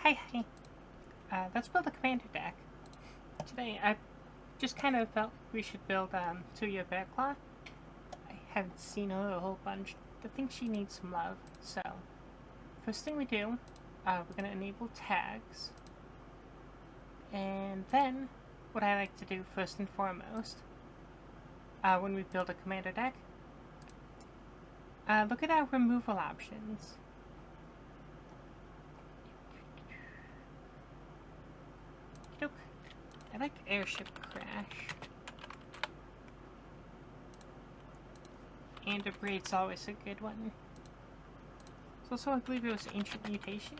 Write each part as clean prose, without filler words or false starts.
Hi. Let's build a commander deck. Today, I just kind of felt we should build Tuya Bearclaw. I haven't seen her a whole bunch. I think she needs some love. So, first thing we do, we're going to enable tags. And then, what I like to do first and foremost, when we build a commander deck, look at our removal options. I like airship crash. And a braid's always a good one. So also, I believe it was ancient mutation.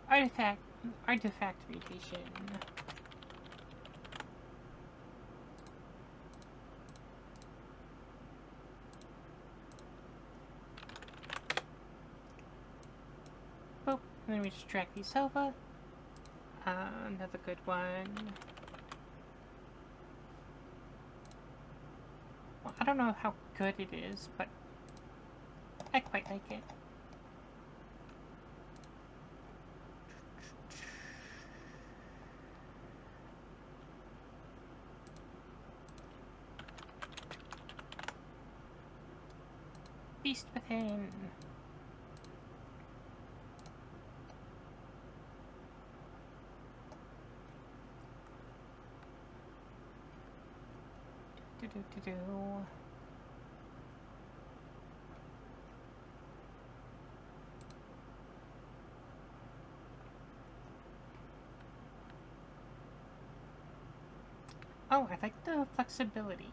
Artifact mutation. Boop, and then we just drag these over. Another good one. Well, I don't know how good it is, but I quite like it. Beast Within. Do. Oh, I like the flexibility.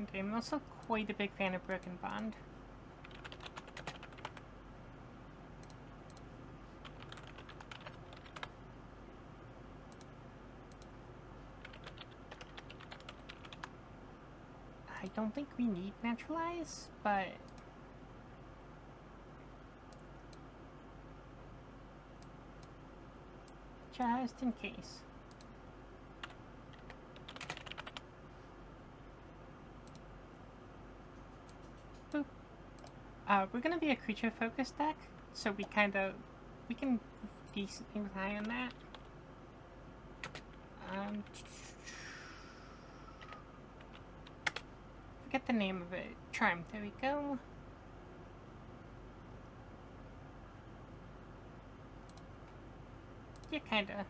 Okay, I'm also quite a big fan of Broken Bond. I don't think we need Naturalize, but just in case. Boop. We're gonna be a creature-focused deck, so we can decently rely on that. Forget the name of it. Charm. There we go. Yeah, kinda.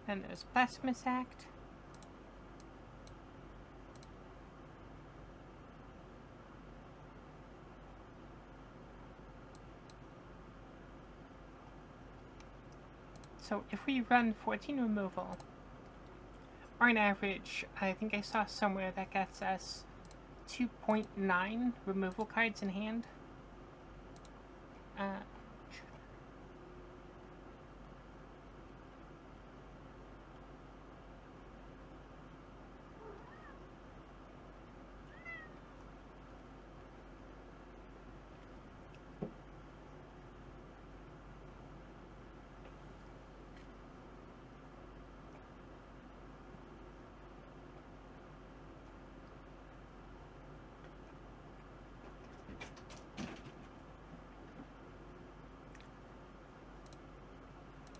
Then there's Blasphemous Act. So if we run 14 removal, or an average, I think I saw somewhere that gets us 2.9 removal cards in hand.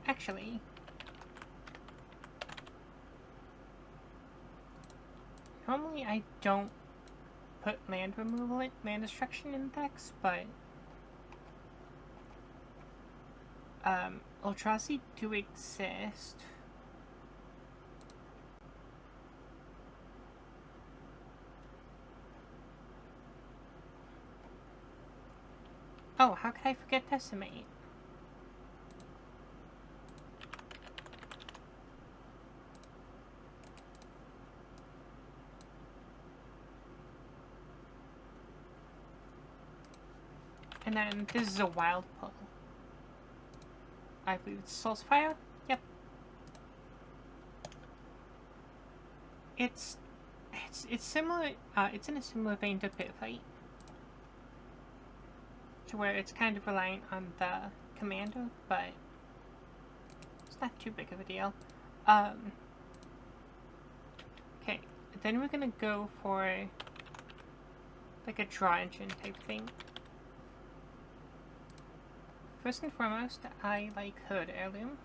Actually, normally I don't put land destruction in decks, but Eldrazi do exist. Oh, how could I forget Decimate? And then this is a wild pull. I believe it's Soul's Fire? Yep. It's similar, it's in a similar vein to Pit Fight. To where it's kind of reliant on the commander, but it's not too big of a deal. Okay, then we're gonna go for like a draw engine type thing. First and foremost, I like hood heirloom.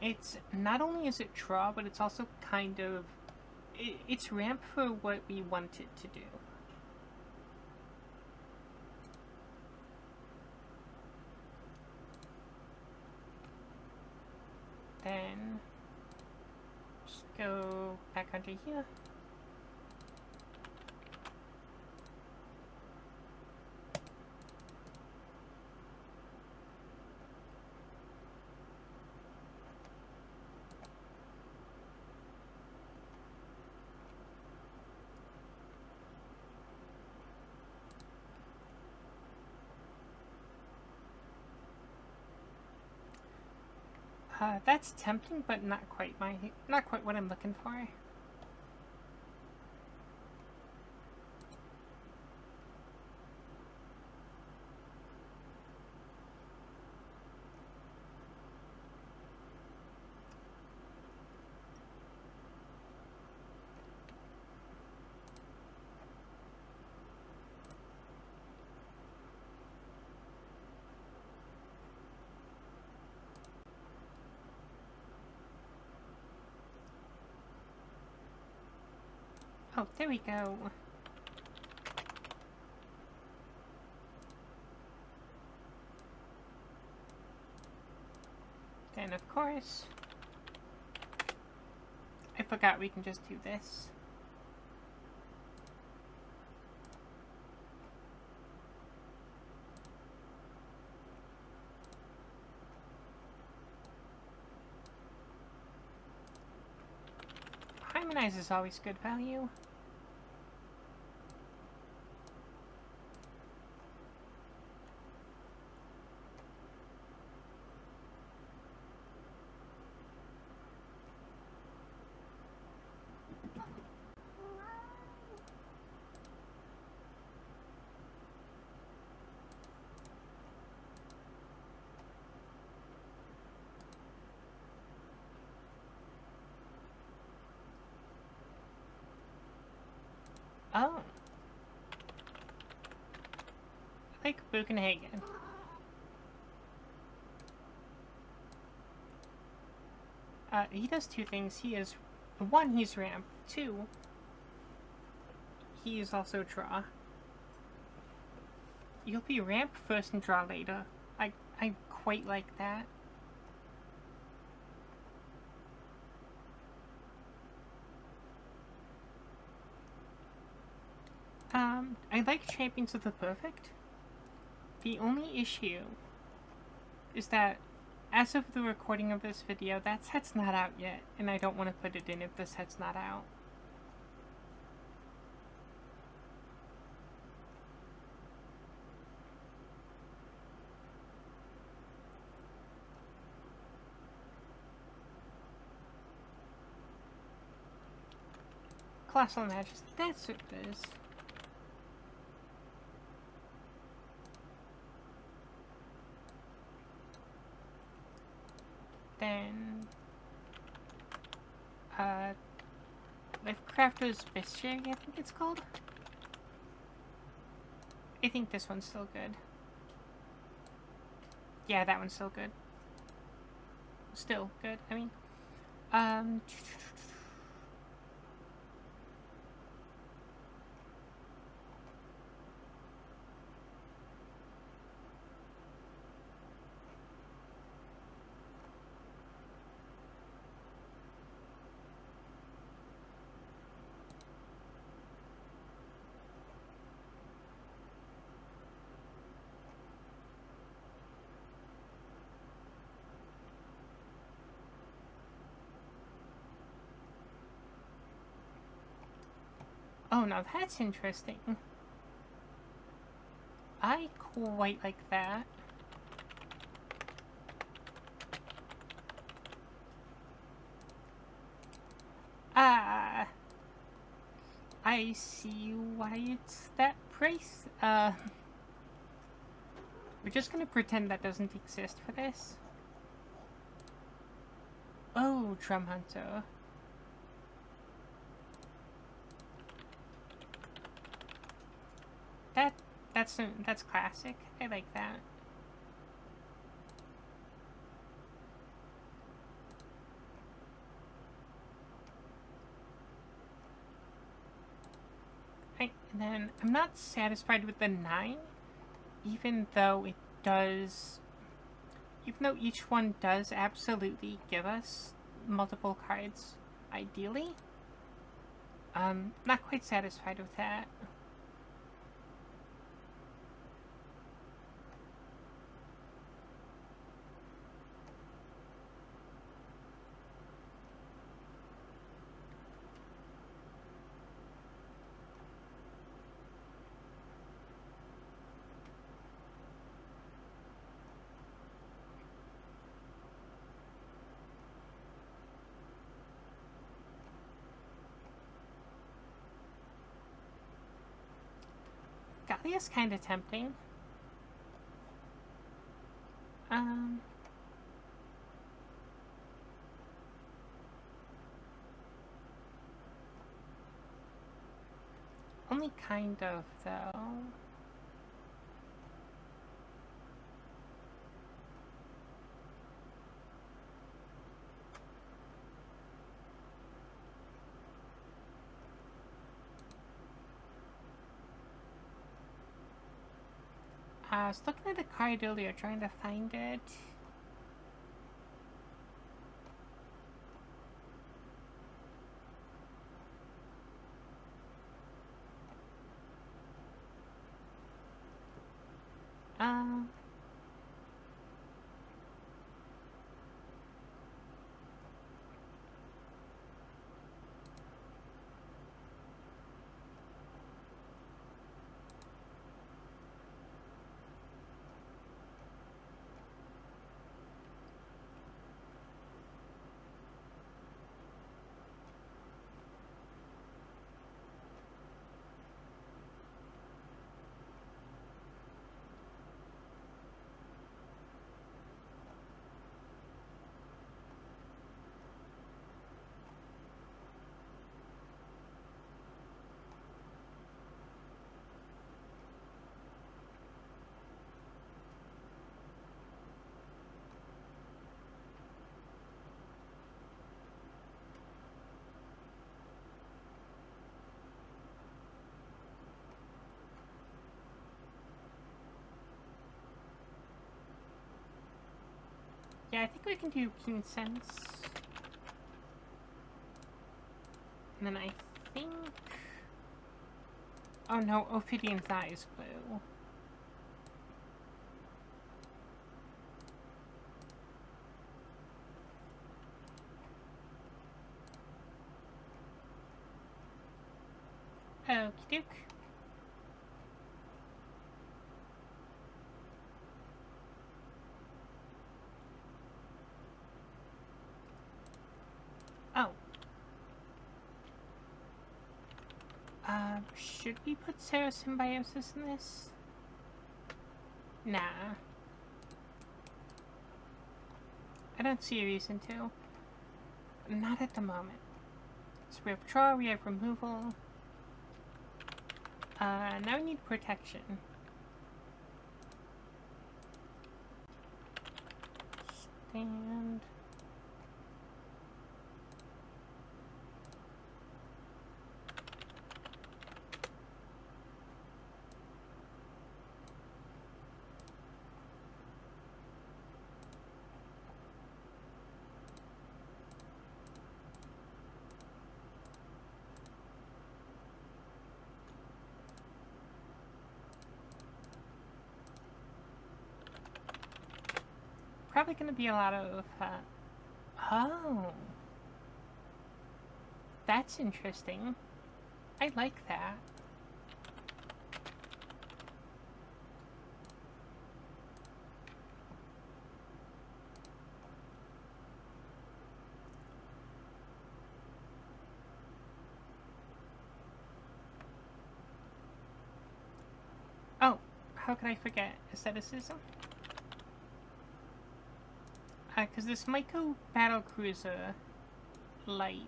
It's not only is it draw, but it's also kind of it's ramp for what we want it to do. Then just go back under here. That's tempting, but not quite what I'm looking for. Oh, there we go. Then, of course, I forgot we can just do this. Harmonize is always good value. Oh. Like Buchenhagen. He does two things. One, he's ramp. Two, he is also draw. You'll be ramp first and draw later. I quite like that. I like Champions of the Perfect. The only issue is that as of the recording of this video, that set's not out yet, and I don't want to put it in if the set's not out. Colossal Majesty, that's what it is. Then, Lifecrafter's Bestiary, I think it's called. I think this one's still good. Yeah, that one's still good. Still good, I mean. Oh, now that's interesting. I quite like that. I see why it's that price. We're just gonna pretend that doesn't exist for this. Oh, Drum Hunter. That's classic. I like that. And then I'm not satisfied with the 9, even though it does. Even though each one does absolutely give us multiple cards, ideally. Not quite satisfied with that. Gallia's kind of tempting. Um, Only kind of, though. I was looking at the card earlier, trying to find it. Um, yeah, I think we can do Keen Sense. And then I think... Oh no, Ophidion's Eye is blue. Okie doke. Oh. Should we put Symbiosis in this? Nah. I don't see a reason to. Not at the moment. So we have draw, we have removal. Now we need protection. Stand. Probably gonna be a lot of, oh. That's interesting. I like that. Oh, how could I forget? Aestheticism? Because this might go battlecruiser light.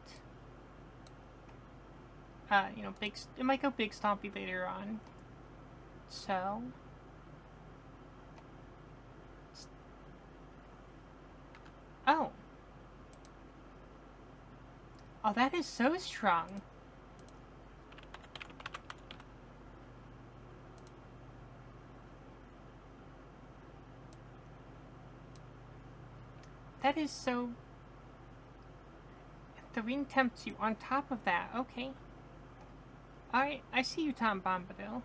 You know, it might go big stompy later on. So... Oh. Oh, that is so strong. That is so... The ring tempts you on top of that. Okay. Alright, I see you, Tom Bombadil.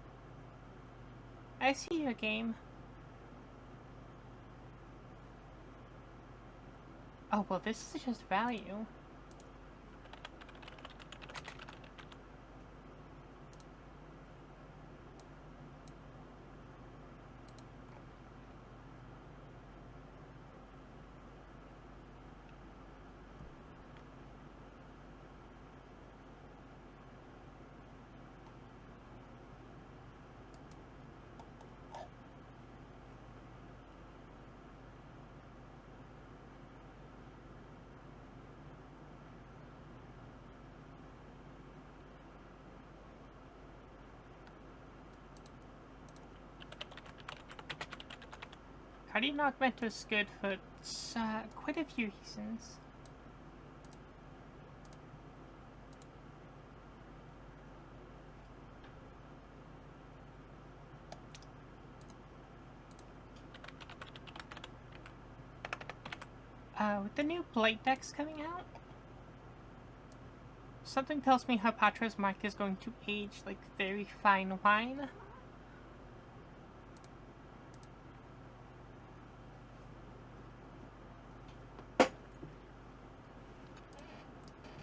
I see your game. Oh, well, this is just value. Guardian Augment is good for quite a few reasons. With the new Blight decks coming out, something tells me Harpatra's mark is going to age like very fine wine.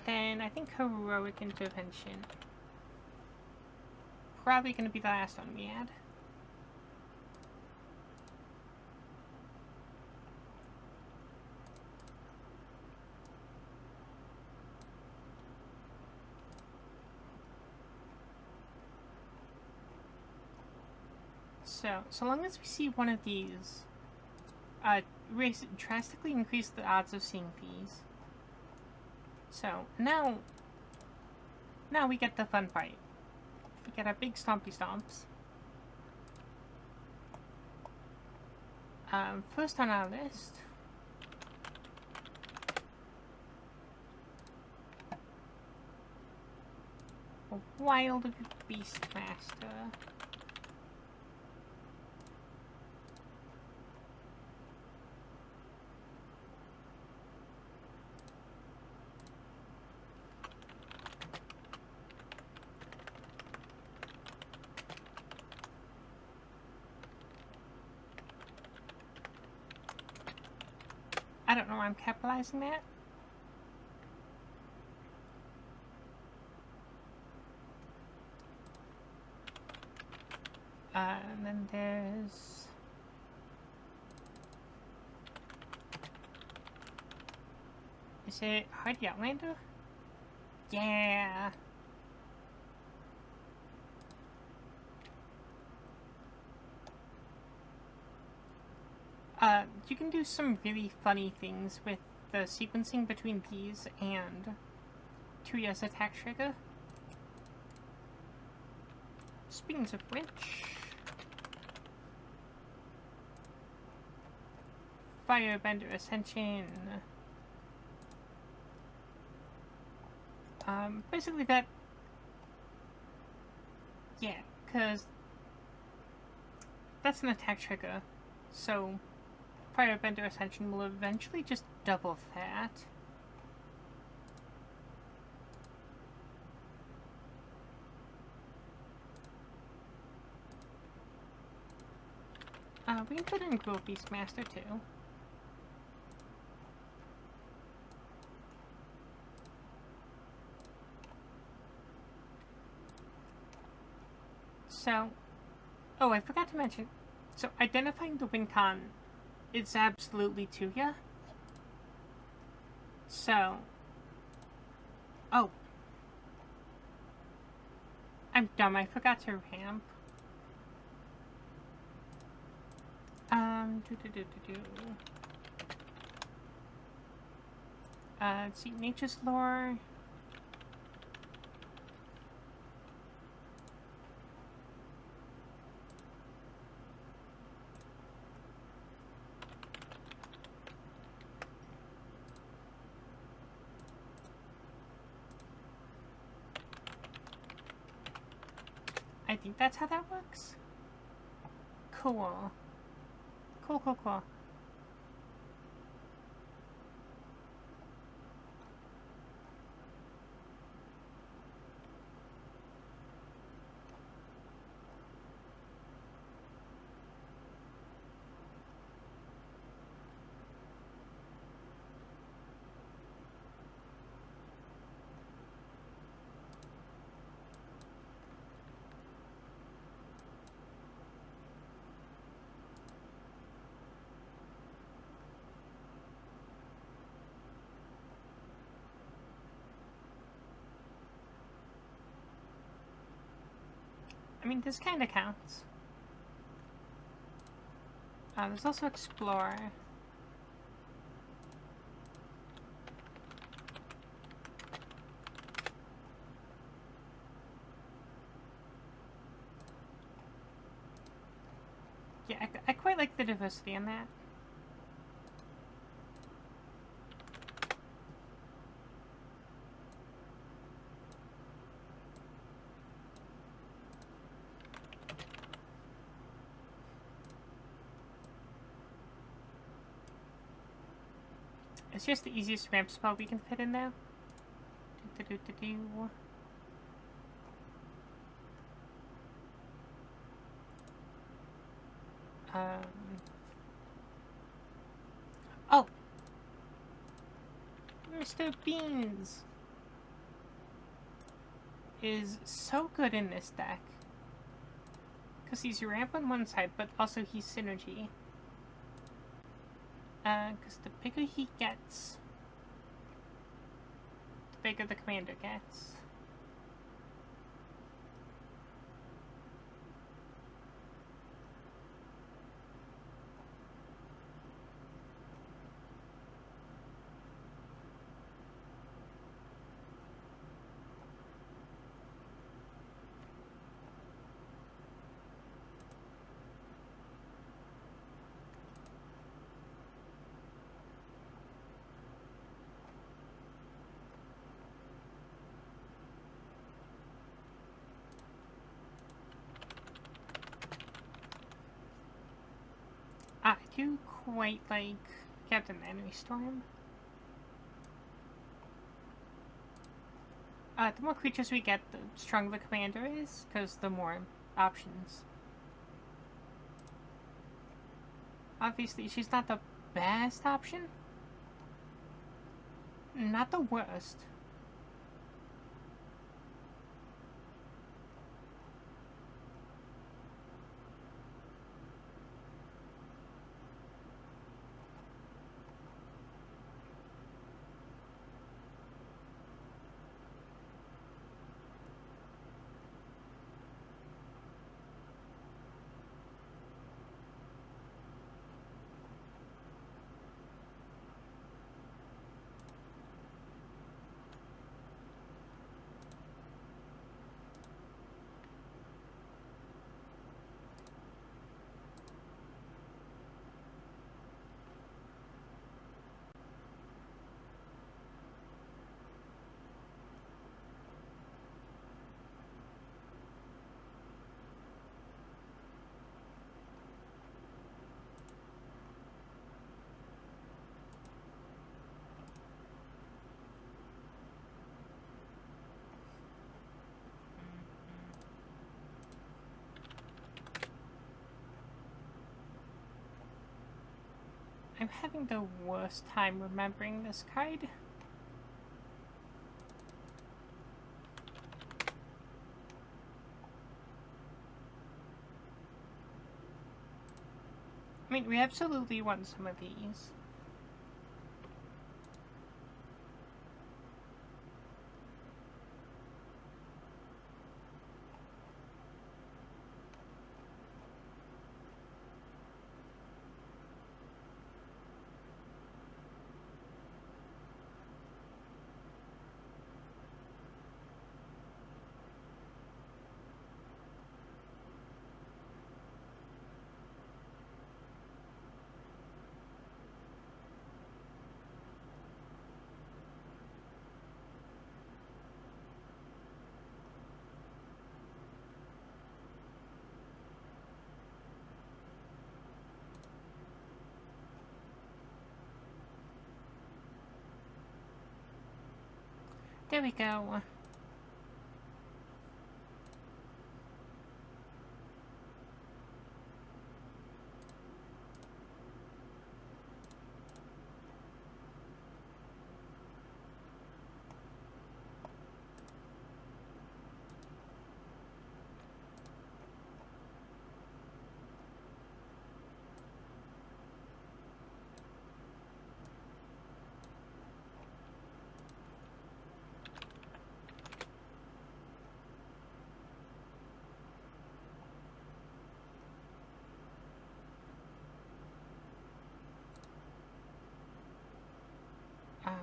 Then I think Heroic Intervention. Probably going to be the last one we add. So long as we see one of these, drastically increase the odds of seeing these. So now we get the fun part. We get our big stompy stomps. First on our list, a Wild Beastmaster. I don't know why I'm capitalizing that. And then there's... Is it Hardy Outlander? Yeah! You can do some really funny things with the sequencing between these and Tuya's attack trigger. Speaking of which... Firebender Ascension... basically that... Yeah, because... That's an attack trigger, so... Firebender Ascension will eventually just double that. We can put in Gruel Beastmaster too. So, oh, I forgot to mention, so identifying the win con, it's absolutely Tuya. So, oh, I'm dumb, I forgot to ramp. Let's see, Nature's Lore. I think that's how that works. Cool. Cool, cool, cool. I mean, this kind of counts. There's also Explorer. Yeah, I quite like the diversity in that. It's just the easiest ramp spell we can fit in now. Um. Oh! Mr. Beans is so good in this deck. Because he's ramp on one side, but also he's synergy. Because the bigger he gets, the bigger the commander gets. I do quite like Captain Enemy Storm. The more creatures we get, the stronger the commander is, because the more options. Obviously, she's not the best option. Not the worst. I'm having the worst time remembering this card. I mean, we absolutely want some of these. There we go.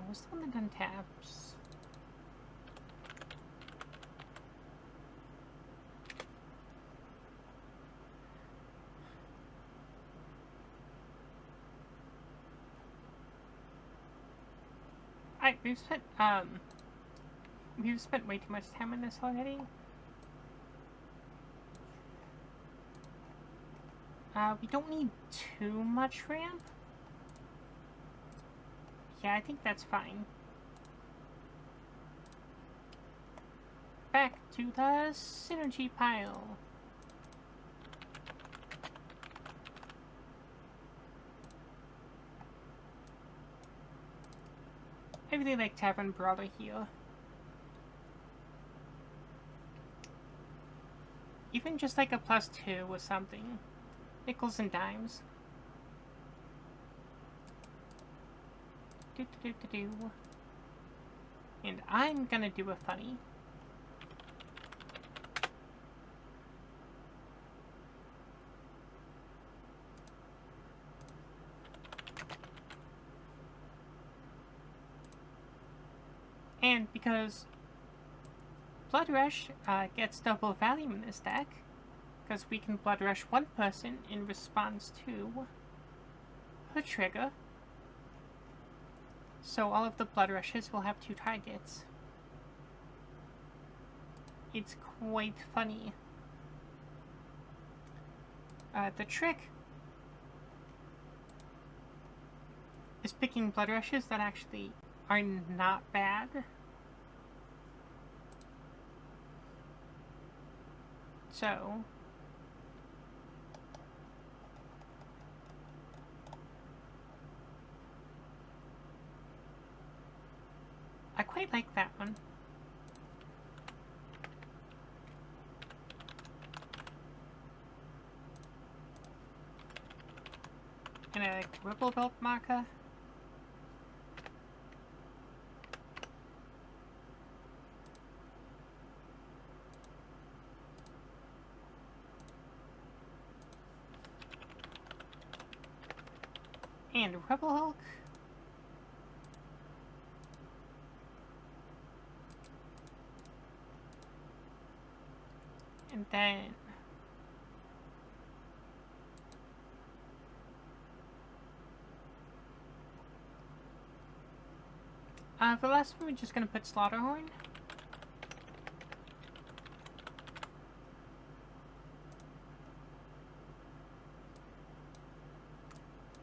What's the one that untaps? We've spent way too much time on this already. We don't need too much ramp. Yeah, I think that's fine. Back to the synergy pile. I really like Tavern Brawler here. Even just like a +2 or something. Nickels and dimes. Do. And I'm gonna do a funny. And because Blood Rush gets double value in this deck, because we can Blood Rush one person in response to her trigger. So all of the Blood Rushes will have 2 targets. It's quite funny. The trick is picking Blood Rushes that actually are not bad. So I quite like that one. And I like Ripple Belt marker. And Rebel Hulk. And then for the last one, we're just gonna put Slaughterhorn.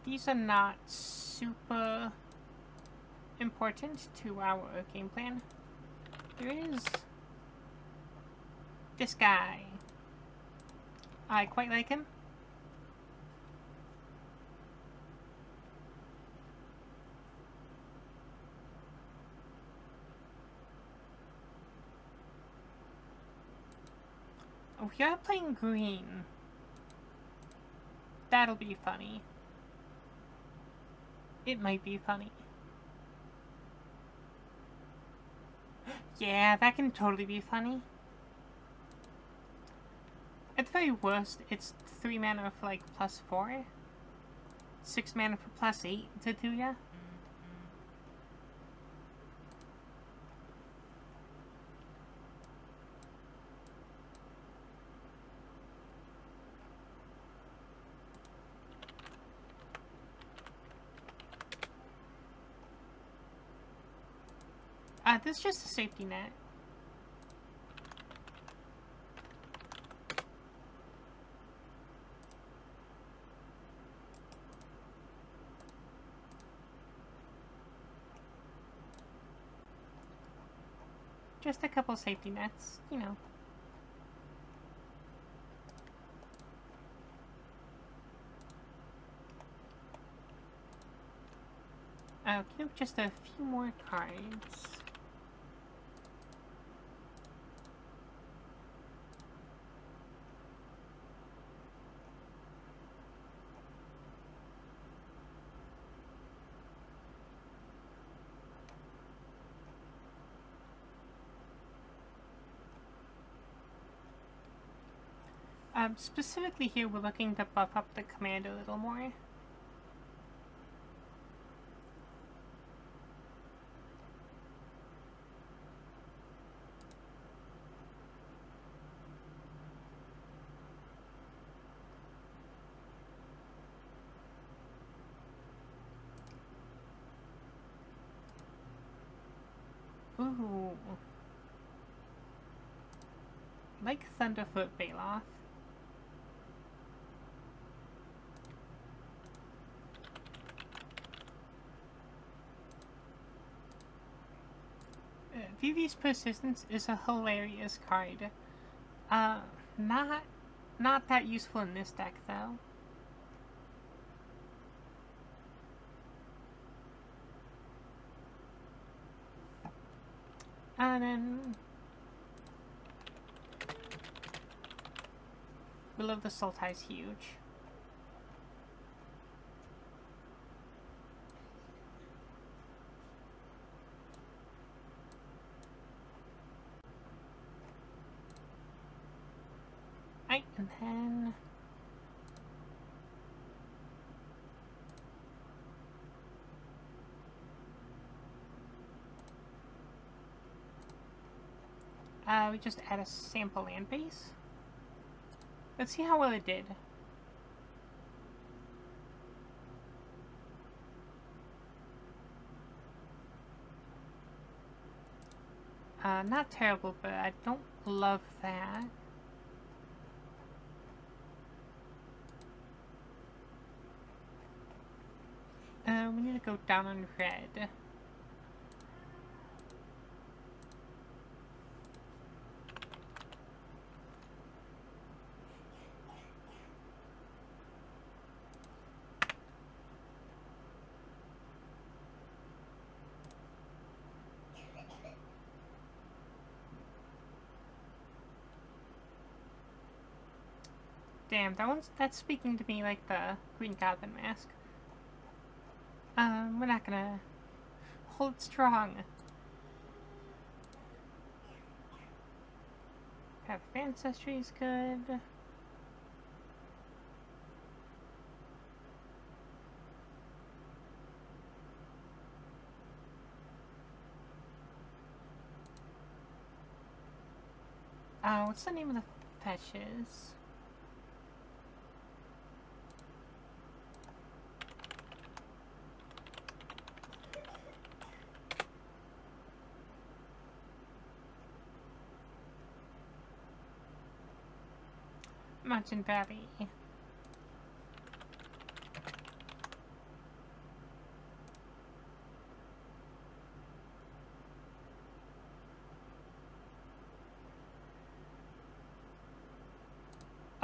These are not super important to our game plan. There is this guy. I quite like him. Oh, we are playing green. That'll be funny. It might be funny. Yeah, that can totally be funny. At the very worst, it's 3 mana for like +4. 6 mana for +8 to Tuya. This is just a safety net. Just a couple safety nets, you know. Okay, just a few more cards. Specifically here, we're looking to buff up the command a little more. Ooh. Like Thunderfoot Baloth. Vivi's Persistence is a hilarious card. Not that useful in this deck though. And then Will of the Sultai is huge. Right, and then we just add a sample land base. Let's see how well it did. Not terrible, but I don't love that. We need to go down on red. Damn, that's speaking to me like the Green Goblin Mask. We're not gonna hold strong. Path of Ancestry is good. What's the name of the fetches? Mountain Valley.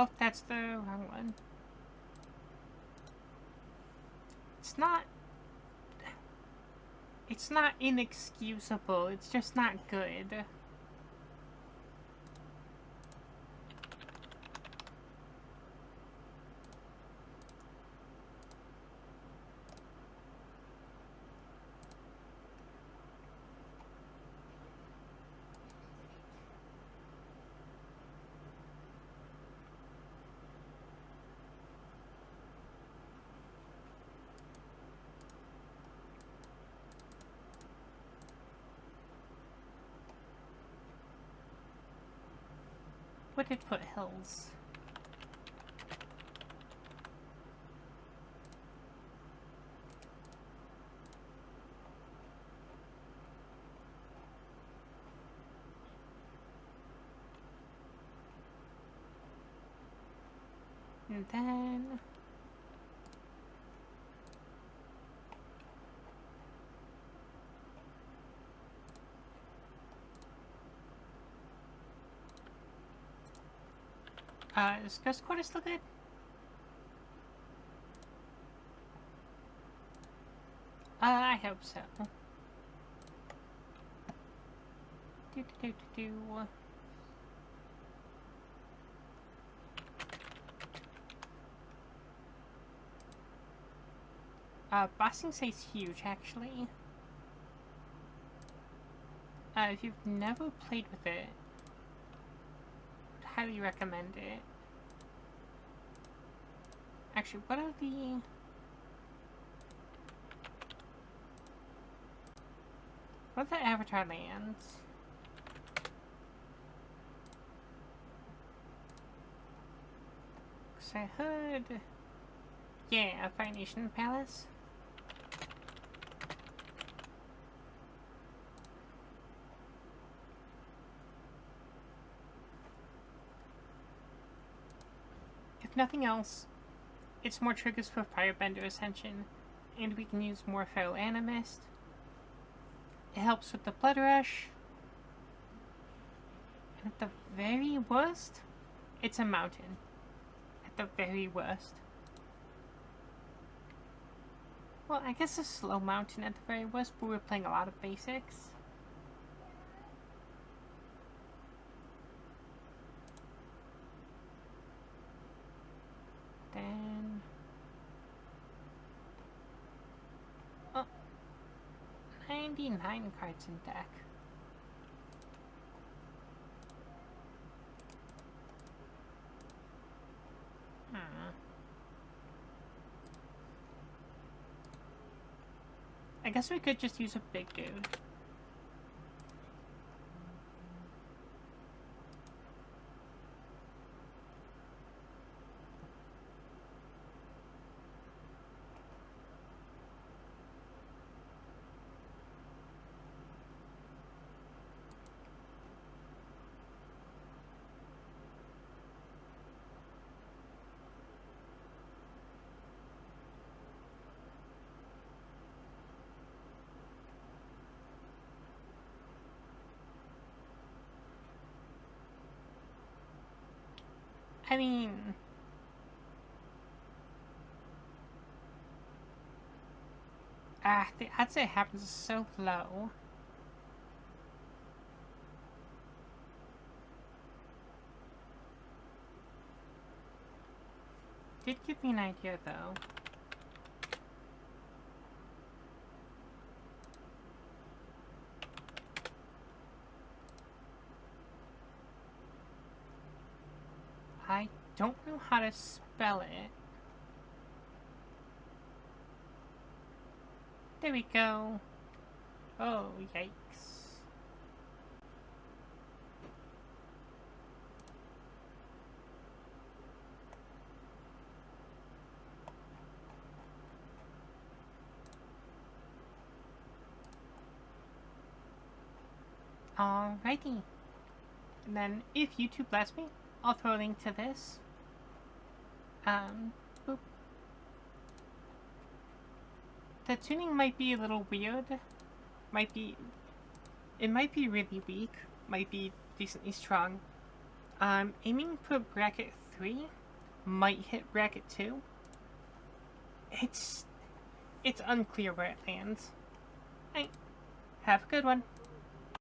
Oh, that's the wrong one. It's not inexcusable, it's just not good. What did Foothills? And then Is Ghost Quarter still good? I hope so. Do. Bossing Sight's huge, actually. If you've never played with it, I'd highly recommend it. Actually, what are the... What are the Avatar lands? Cause I heard... Yeah, Fire Nation Palace. If nothing else, it's more triggers for Firebender Ascension, and we can use more Feral Animist. It helps with the Blood Rush. And at the very worst, it's a mountain. At the very worst. Well, I guess a slow mountain at the very worst, but we're playing a lot of basics. Then... Oh. 99 cards in deck. I guess we could just use a big dude. I mean... the odds it happens so low. Did give me an idea, though. I don't know how to spell it. There we go. Oh, yikes. Alrighty. And then, if YouTube lets me, I'll throw a link to this. Boop. The tuning might be a little weird. It might be really weak. Might be decently strong. Aiming for bracket 3 might hit bracket 2. It's unclear where it lands. Hey, have a good one.